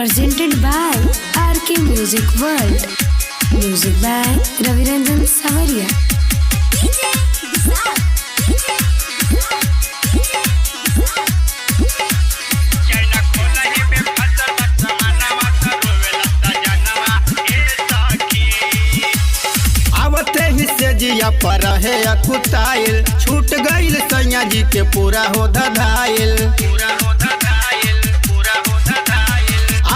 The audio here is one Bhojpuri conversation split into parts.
presented by RK Music World. Music by Raviranjan Savaria. जिया पर है अकुताइल छूट गईल सैया जी के पूरा हो धधाइल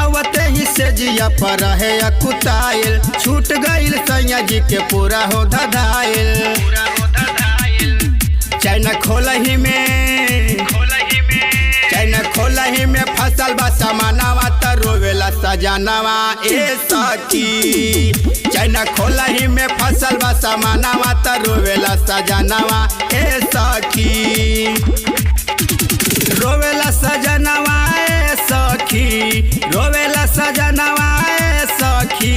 आवते ही से जिया पर है अकुताइल छूट गईल सैया जी के पूरा हो धधाइल चैन खोलही में फसल बा समानावा त रोवेला सजनावा ए सखी चैन खोलही में फसल बा समानावा त रोवेला सजनावा ए सखी रोवेला सजनावा ए सखी रोवेला सजनावा ए सखी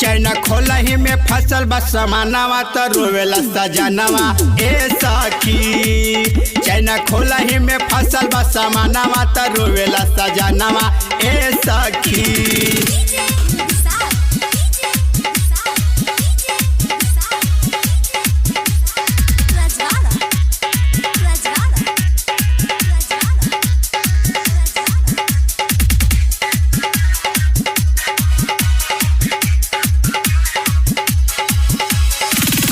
चैन खोलही में फसल बा समानावा त रोवेला सजनावा ए सखी चैन खोलही में फसल बा समानावा त रोवेला सजनावा ए सखी।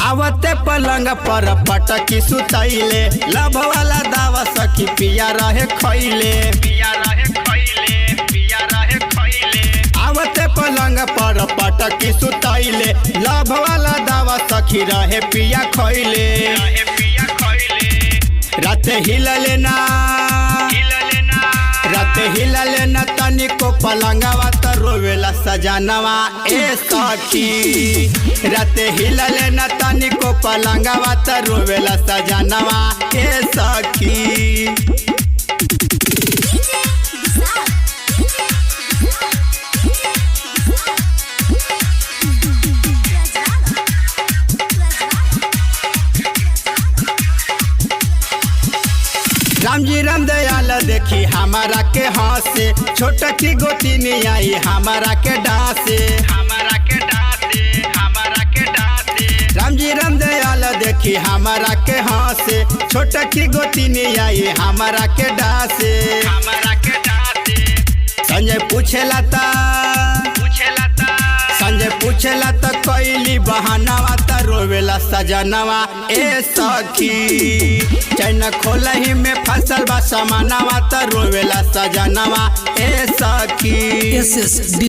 आवते पलंग पर पटकी सुतैले लभ वाला दावा सखी पिया रहे खैले आवते पलंग पर पटकी सुतैले लभ वाला दावा सखी रहे पिया खैले रात हिलले ना तनिको पलंगवा त रोवेला सजनावा ए सखी रात हिलले ना तनिको पलंगवा त रोवेला सजनावा ए सखी। राम जी राम दयाल देखी हमारा के हंसे छोट की गोती नहीं आई हमारा के डांसे राम जी राम दयाल देखी हमारा के हंसे छोट की गोती नहीं आई हमारा के डांसे संजय पूछेला त कैली बहानावा त रोवेला सजनावा ए सखी चैन खोलही में फसल बा समानावा त रोवेला सजनावा ए सखी।